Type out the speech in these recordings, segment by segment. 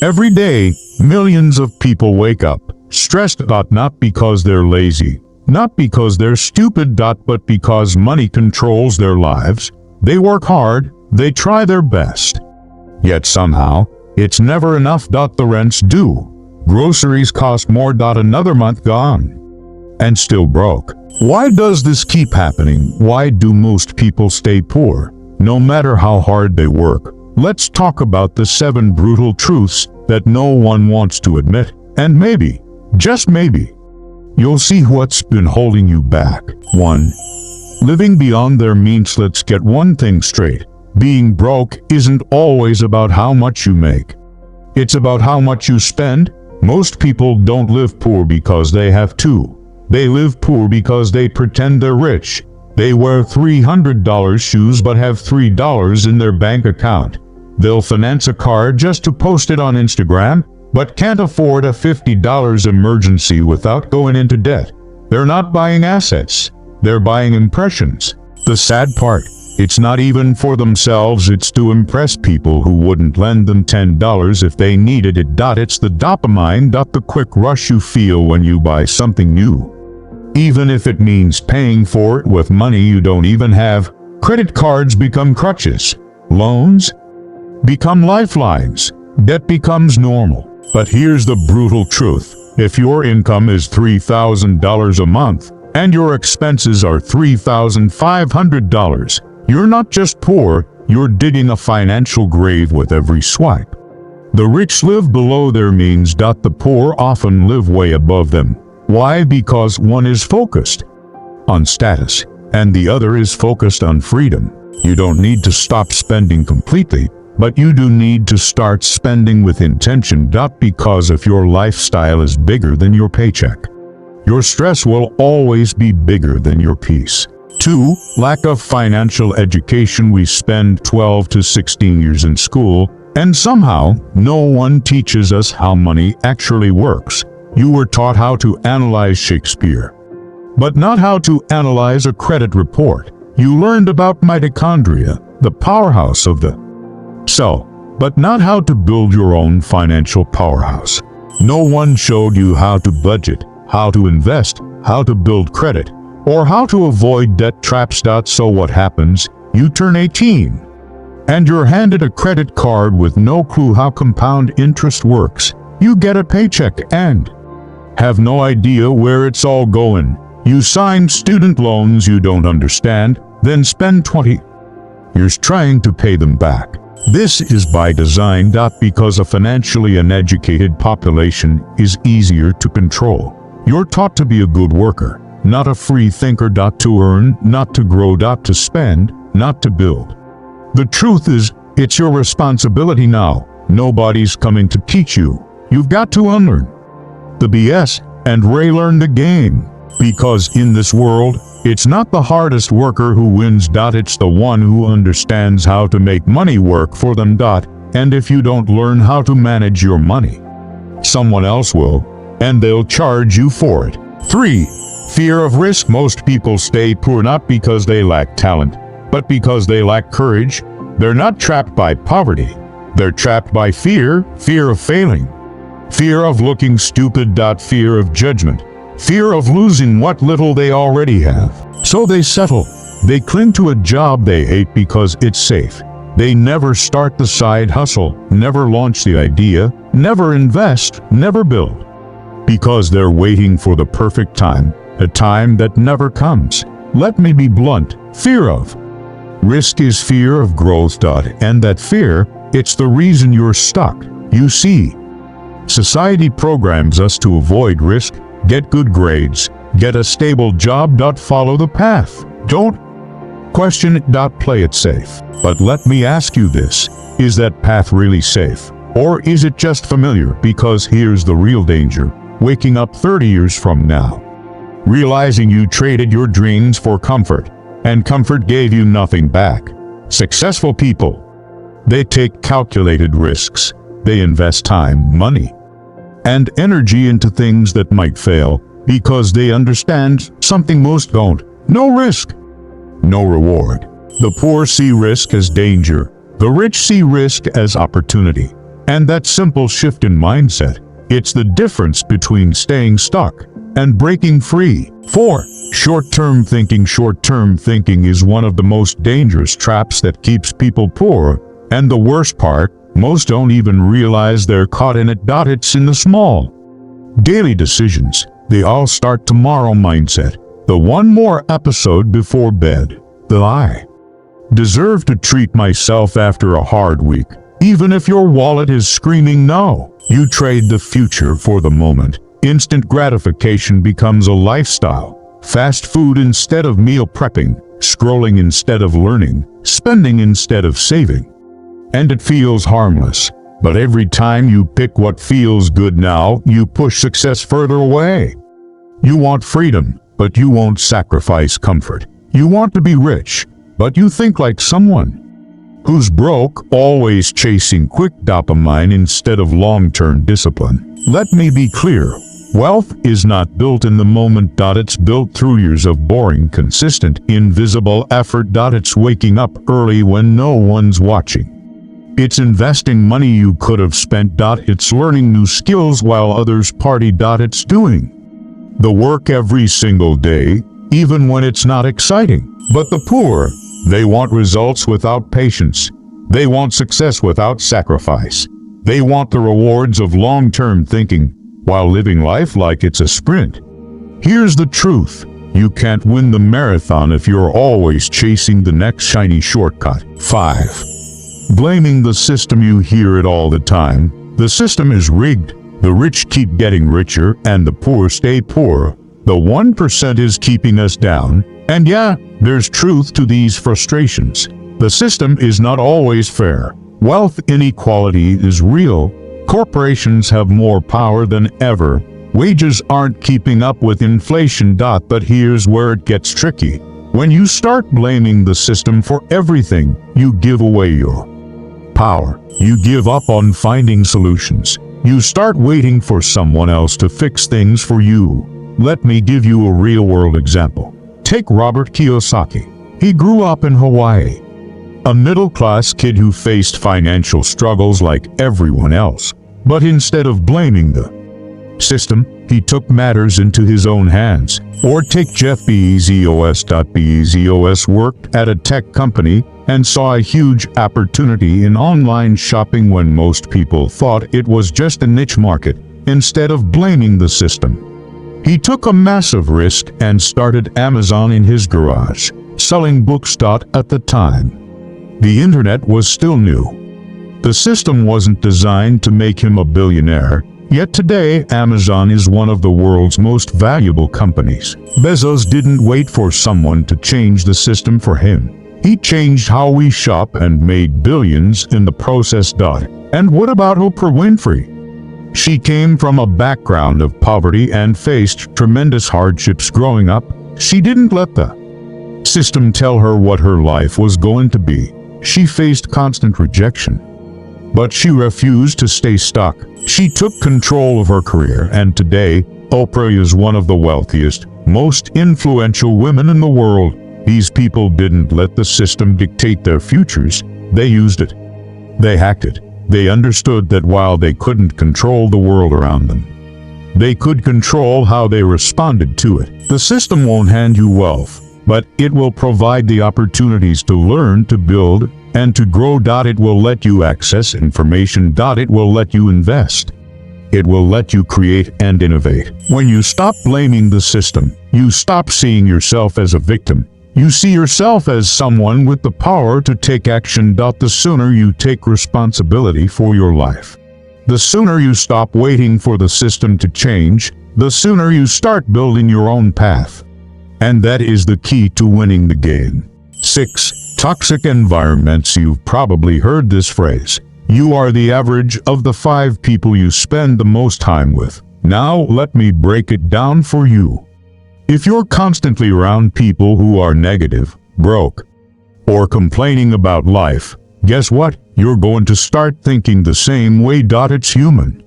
Every day, millions of people wake up, stressed, not because they're lazy, not because they're stupid, but because money controls their lives. They work hard, they try their best. Yet somehow, it's never enough. The rent's due. Groceries cost more. Another month gone. And still broke. Why does this keep happening? Why do most people stay poor, no matter how hard they work? Let's talk about the 7 brutal truths that no one wants to admit. And maybe, just maybe, you'll see what's been holding you back. 1. Living beyond their means. Let's get one thing straight. Being broke isn't always about how much you make. It's about how much you spend. Most people don't live poor because they have to. They live poor because they pretend they're rich. They wear $300 shoes but have $3 in their bank account. They'll finance a car just to post it on Instagram, but can't afford a $50 emergency without going into debt. They're not buying assets. They're buying impressions. The sad part, it's not even for themselves, it's to impress people who wouldn't lend them $10 if they needed it. It's the dopamine, the quick rush you feel when you buy something new. Even if it means paying for it with money you don't even have. Credit cards become crutches. Loans become lifelines. Debt becomes normal. But here's the brutal truth. If your income is $3,000 a month and your expenses are $3,500, you're not just poor, you're digging a financial grave with every swipe. The rich live below their means. The poor often live way above them. Why? Because one is focused on status and the other is focused on freedom. You don't need to stop spending completely, but you do need to start spending with intention. Because if your lifestyle is bigger than your paycheck, your stress will always be bigger than your peace. 2. Lack of financial education. We spend 12 to 16 years in school, and somehow no one teaches us how money actually works. You were taught how to analyze Shakespeare, but not how to analyze a credit report. You learned about mitochondria, the powerhouse of the cell, but not how to build your own financial powerhouse. No one showed you how to budget, how to invest, how to build credit, or how to avoid debt traps. So what happens? You turn 18, and you're handed a credit card with no clue how compound interest works. You get a paycheck and have no idea where it's all going. You sign student loans you don't understand, then spend 20 years trying to pay them back. This is by design. Because a financially uneducated population is easier to control. You're taught to be a good worker, not a free thinker. To earn, not to grow. To spend, not to build. The truth is, it's your responsibility now. Nobody's coming to teach you. You've got to unlearn the BS and relearn the game. Because in this world, it's not the hardest worker who wins. It's the one who understands how to make money work for them. And if you don't learn how to manage your money, someone else will, and they'll charge you for it. 3. Fear of risk. Most people stay poor not because they lack talent, but because they lack courage. They're not trapped by poverty. They're trapped by fear. Fear of failing. Fear of looking stupid. Fear of judgment. Fear of losing what little they already have. So they settle. They cling to a job they hate because it's safe. They never start the side hustle, never launch the idea, never invest, never build. Because they're waiting for the perfect time, a time that never comes. Let me be blunt. Fear of risk is fear of growth. And that fear, it's the reason you're stuck. You see, society programs us to avoid risk, get good grades, get a stable job. Follow the path. Don't question it. Play it safe. But let me ask you this, is that path really safe? Or is it just familiar? Because here's the real danger. Waking up 30 years from now, realizing you traded your dreams for comfort, and comfort gave you nothing back. Successful people, they take calculated risks. They invest time, money, and energy into things that might fail because they understand something most don't. No risk, no reward. The poor see risk as danger. The rich see risk as opportunity. And that simple shift in mindset, it's the difference between staying stuck and breaking free. 4. Short-term thinking. Short-term thinking is one of the most dangerous traps that keeps people poor, and the worst part, most don't even realize they're caught in it. It's in the small, daily decisions. They all start tomorrow mindset. The one more episode before bed. The I deserve to treat myself after a hard week. Even if your wallet is screaming no, you trade the future for the moment. Instant gratification becomes a lifestyle. Fast food instead of meal prepping, scrolling instead of learning, spending instead of saving. And it feels harmless. But every time you pick what feels good now, you push success further away. You want freedom, but you won't sacrifice comfort. You want to be rich, but you think like someone who's broke, always chasing quick dopamine instead of long-term discipline. Let me be clear. Wealth is not built in the moment. It's built through years of boring, consistent, invisible effort. It's waking up early when no one's watching. It's investing money you could have spent. It's learning new skills while others party. It's doing the work every single day, even when it's not exciting. But the poor, they want results without patience. They want success without sacrifice. They want the rewards of long-term thinking, while living life like it's a sprint. Here's the truth. You can't win the marathon if you're always chasing the next shiny shortcut. 5. Blaming the system. You hear it all the time. The system is rigged. The rich keep getting richer and the poor stay poor. The 1% is keeping us down. And yeah, there's truth to these frustrations. The system is not always fair. Wealth inequality is real. Corporations have more power than ever. Wages aren't keeping up with inflation. But here's where it gets tricky. When you start blaming the system for everything, you give away your power. You give up on finding solutions. You start waiting for someone else to fix things for you. Let me give you a real-world example. Take Robert Kiyosaki. He grew up in Hawaii. A middle-class kid who faced financial struggles like everyone else. But instead of blaming the system, he took matters into his own hands. Or take Jeff Bezos. Bezos worked at a tech company and saw a huge opportunity in online shopping when most people thought it was just a niche market. Instead of blaming the system, he took a massive risk and started Amazon in his garage, selling books. At the time, the internet was still new. The system wasn't designed to make him a billionaire. Yet today, Amazon is one of the world's most valuable companies. Bezos didn't wait for someone to change the system for him. He changed how we shop and made billions in the process. And what about Oprah Winfrey? She came from a background of poverty and faced tremendous hardships growing up. She didn't let the system tell her what her life was going to be. She faced constant rejection. But she refused to stay stuck. She took control of her career, and today, Oprah is one of the wealthiest, most influential women in the world. These people didn't let the system dictate their futures. They used it. They hacked it. They understood that while they couldn't control the world around them, they could control how they responded to it. The system won't hand you wealth, but it will provide the opportunities to learn, to build, and to grow. It will let you access information. It will let you invest. It will let you create and innovate. When you stop blaming the system, you stop seeing yourself as a victim. You see yourself as someone with the power to take action. The sooner you take responsibility for your life, the sooner you stop waiting for the system to change, the sooner you start building your own path. And that is the key to winning the game. 6. Toxic environments. You've probably heard this phrase. You are the average of the 5 people you spend the most time with. Now let me break it down for you. If you're constantly around people who are negative, broke, or complaining about life, guess what? You're going to start thinking the same way. It's human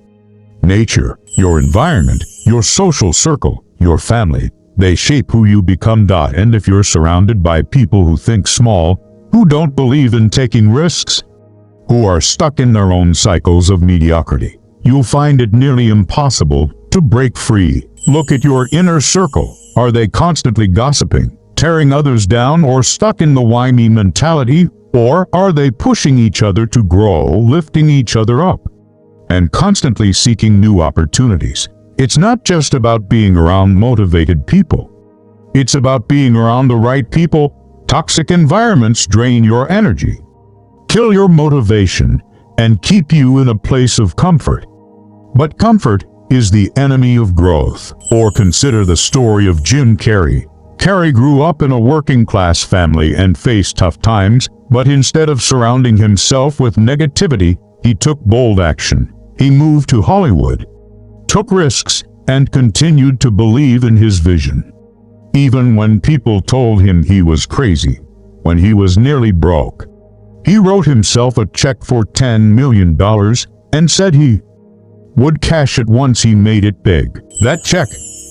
nature. Your environment, your social circle, your family, they shape who you become. And if you're surrounded by people who think small, who don't believe in taking risks, who are stuck in their own cycles of mediocrity. You'll find it nearly impossible to break free. Look at your inner circle. Are they constantly gossiping, tearing others down, or stuck in the why me mentality? Or are they pushing each other to grow, lifting each other up, and constantly seeking new opportunities? It's not just about being around motivated people. It's about being around the right people. Toxic environments drain your energy, kill your motivation, and keep you in a place of comfort. But comfort is the enemy of growth. Or consider the story of Jim Carrey. Carrey grew up in a working-class family and faced tough times, but instead of surrounding himself with negativity, he took bold action. He moved to Hollywood, took risks, and continued to believe in his vision. Even when people told him he was crazy, when he was nearly broke, he wrote himself a check for $10 million and said he would cash it once he made it big. That check,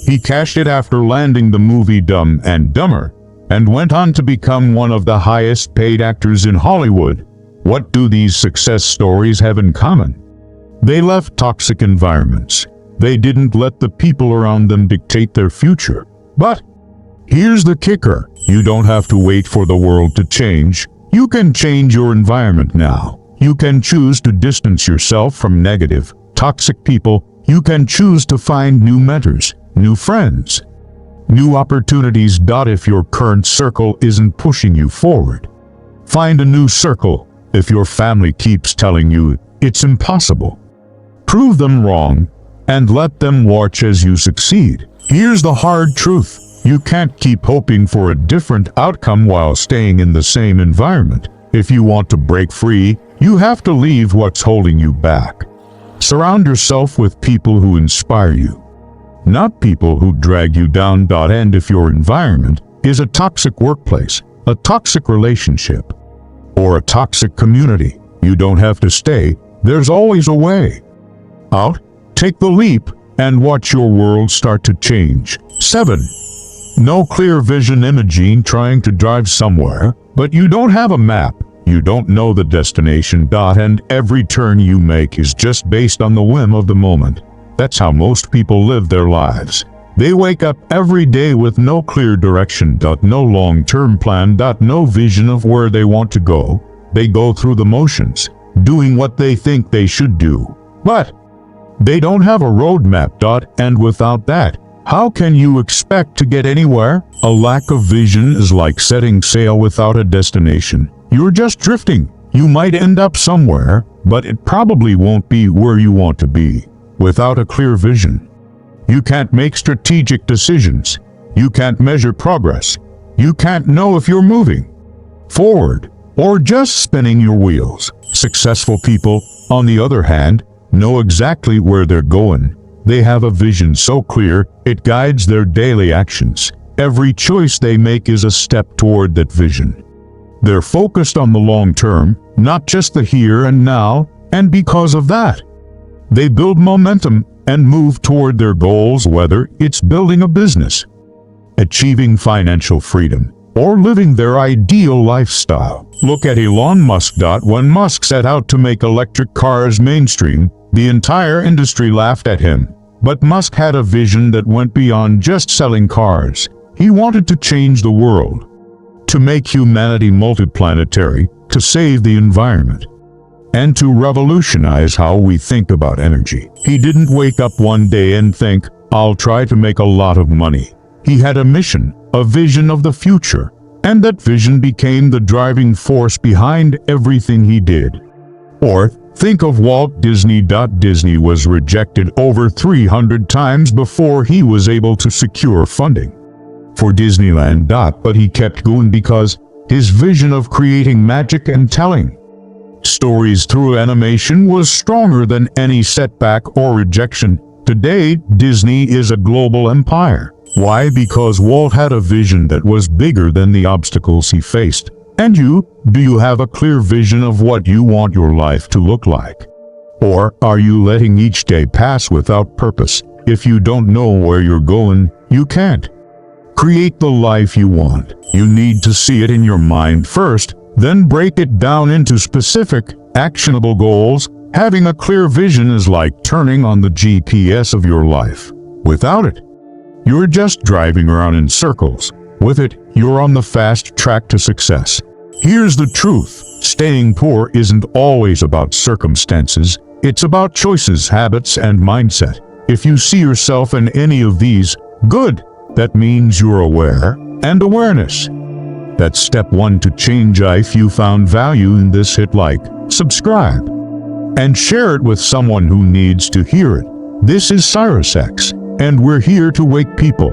he cashed it after landing the movie Dumb and Dumber, and went on to become one of the highest paid actors in Hollywood. What do these success stories have in common? They left toxic environments. They didn't let the people around them dictate their future. But here's the kicker. You don't have to wait for the world to change. You can change your environment now. You can choose to distance yourself from negative, toxic people. You can choose to find new mentors, new friends, new opportunities. If your current circle isn't pushing you forward, find a new circle. If your family keeps telling you it's impossible, prove them wrong and let them watch as you succeed. Here's the hard truth. You can't keep hoping for a different outcome while staying in the same environment. If you want to break free, you have to leave what's holding you back. Surround yourself with people who inspire you, not people who drag you down. And if your environment is a toxic workplace, a toxic relationship, or a toxic community, you don't have to stay. There's always a way out. Take the leap and watch your world start to change. 7. No clear vision. Imagine trying to drive somewhere, but you don't have a map. You don't know the destination. And every turn you make is just based on the whim of the moment. That's how most people live their lives. They wake up every day with no clear direction. No long-term plan. No vision of where they want to go. They go through the motions, doing what they think they should do. But they don't have a roadmap. And without that, how can you expect to get anywhere? A lack of vision is like setting sail without a destination. You're just drifting. You might end up somewhere, but it probably won't be where you want to be. Without a clear vision, you can't make strategic decisions. You can't measure progress. You can't know if you're moving forward or just spinning your wheels. Successful people, on the other hand, know exactly where they're going. They have a vision so clear, it guides their daily actions. Every choice they make is a step toward that vision. They're focused on the long term, not just the here and now, and because of that, they build momentum and move toward their goals, whether it's building a business, achieving financial freedom, or living their ideal lifestyle. Look at Elon Musk. When Musk set out to make electric cars mainstream, the entire industry laughed at him. But Musk had a vision that went beyond just selling cars. He wanted to change the world, to make humanity multiplanetary, to save the environment, and to revolutionize how we think about energy. He didn't wake up one day and think, I'll try to make a lot of money. He had a mission, a vision of the future, and that vision became the driving force behind everything he did. Or think of Walt Disney. Disney was rejected over 300 times before he was able to secure funding for Disneyland. But he kept going because his vision of creating magic and telling stories through animation was stronger than any setback or rejection. Today, Disney is a global empire. Why? Because Walt had a vision that was bigger than the obstacles he faced. And you? Do you have a clear vision of what you want your life to look like? Or are you letting each day pass without purpose? If you don't know where you're going, you can't create the life you want. You need to see it in your mind first, then break it down into specific, Actionable goals. Having a clear vision is like turning on the GPS of your life. Without it, you're just driving around in circles. With it, you're on the fast track to success. Here's the truth. Staying poor isn't always about circumstances. It's about choices, habits, and mindset. If you see yourself in any of these, good. That means you're aware, and awareness. That's step one to change. If you found value in this, hit like, subscribe, and share it with someone who needs to hear it. This is Cyrus X, and we're here to wake people